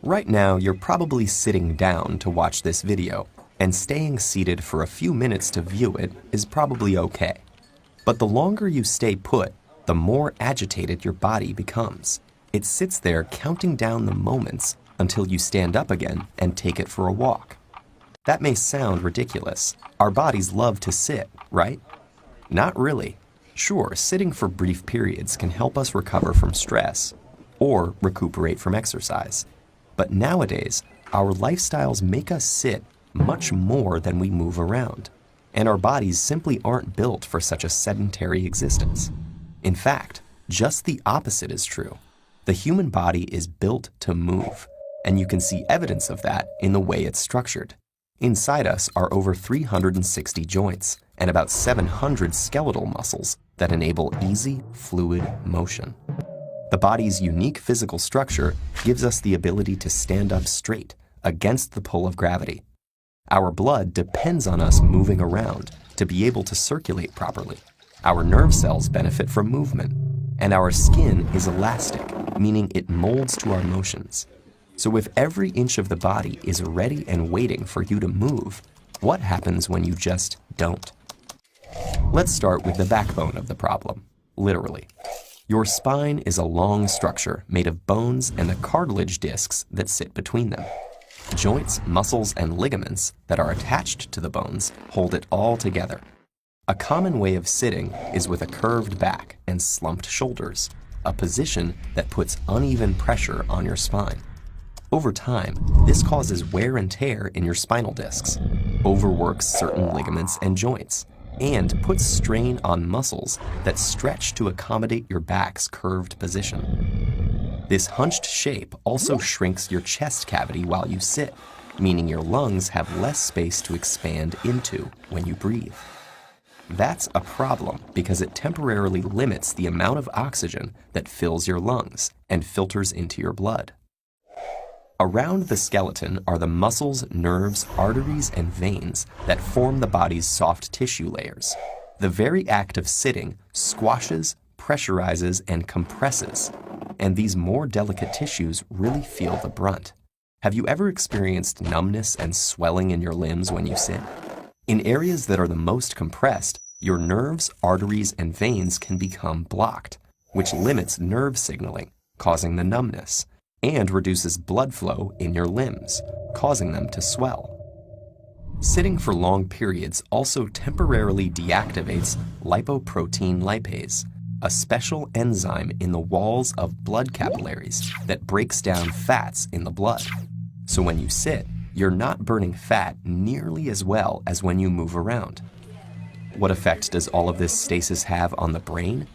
Right now, you're probably sitting down to watch this video, and staying seated for a few minutes to view it is probably okay. But the longer you stay put, the more agitated your body becomes. It sits there counting down the moments until you stand up again and take it for a walk. That may sound ridiculous. Our bodies love to sit, right? Not really. Sure, sitting for brief periods can help us recover from stress or recuperate from exercise. But nowadays, our lifestyles make us sit much more than we move around, and our bodies simply aren't built for such a sedentary existence. In fact, just the opposite is true. The human body is built to move, and you can see evidence of that in the way it's structured. Inside us are over 360 joints and about 700 skeletal muscles that enable easy, fluid motion. The body's unique physical structure gives us the ability to stand up straight against the pull of gravity. Our blood depends on us moving around to be able to circulate properly. Our nerve cells benefit from movement, and our skin is elastic, meaning it molds to our motions. So if every inch of the body is ready and waiting for you to move, what happens when you just don't? Let's start with the backbone of the problem, literally. Your spine is a long structure made of bones and the cartilage discs that sit between them. Joints, muscles, and ligaments that are attached to the bones hold it all together. A common way of sitting is with a curved back and slumped shoulders, a position that puts uneven pressure on your spine. Over time, this causes wear and tear in your spinal discs, overworks certain ligaments and joints, and puts strain on muscles that stretch to accommodate your back's curved position. This hunched shape also shrinks your chest cavity while you sit, meaning your lungs have less space to expand into when you breathe. That's a problem because it temporarily limits the amount of oxygen that fills your lungs and filters into your blood. Around the skeleton are the muscles, nerves, arteries, and veins that form the body's soft tissue layers. The very act of sitting squashes, pressurizes, and compresses, and these more delicate tissues really feel the brunt. Have you ever experienced numbness and swelling in your limbs when you sit? In areas that are the most compressed, your nerves, arteries, and veins can become blocked, which limits nerve signaling, causing the numbness, and reduces blood flow in your limbs, causing them to swell. Sitting for long periods also temporarily deactivates lipoprotein lipase, a special enzyme in the walls of blood capillaries that breaks down fats in the blood. So when you sit, you're not burning fat nearly as well as when you move around. What effect does all of this stasis have on the brain?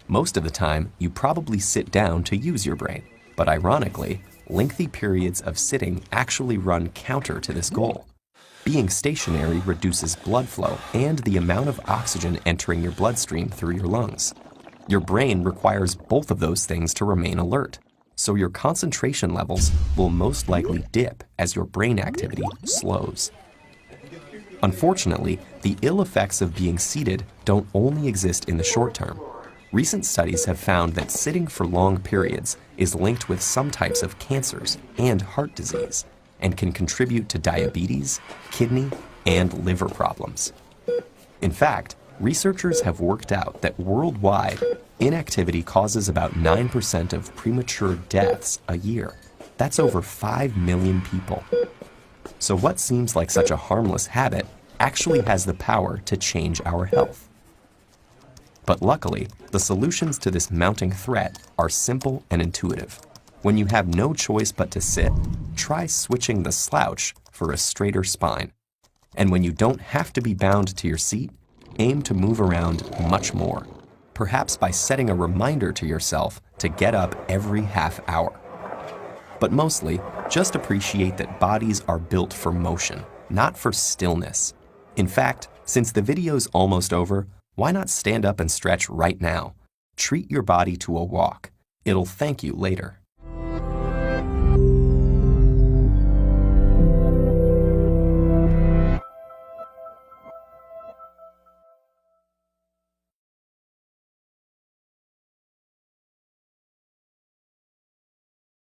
Most of the time, you probably sit down to use your brain. But ironically, lengthy periods of sitting actually run counter to this goal. Being stationary reduces blood flow and the amount of oxygen entering your bloodstream through your lungs. Your brain requires both of those things to remain alert, so your concentration levels will most likely dip as your brain activity slows. Unfortunately, the ill effects of being seated don't only exist in the short term. Recent studies have found that sitting for long periods is linked with some types of cancers and heart disease, and can contribute to diabetes, kidney, and liver problems. In fact, researchers have worked out that worldwide, inactivity causes about 9% of premature deaths a year. That's over 5 million people. So what seems like such a harmless habit actually has the power to change our health. But luckily, the solutions to this mounting threat are simple and intuitive. When you have no choice but to sit, try switching the slouch for a straighter spine. And when you don't have to be bound to your seat, aim to move around much more, perhaps by setting a reminder to yourself to get up every half hour. But mostly, just appreciate that bodies are built for motion, not for stillness. In fact, since the video's almost over, why not stand up and stretch right now? Treat your body to a walk. It'll thank you later.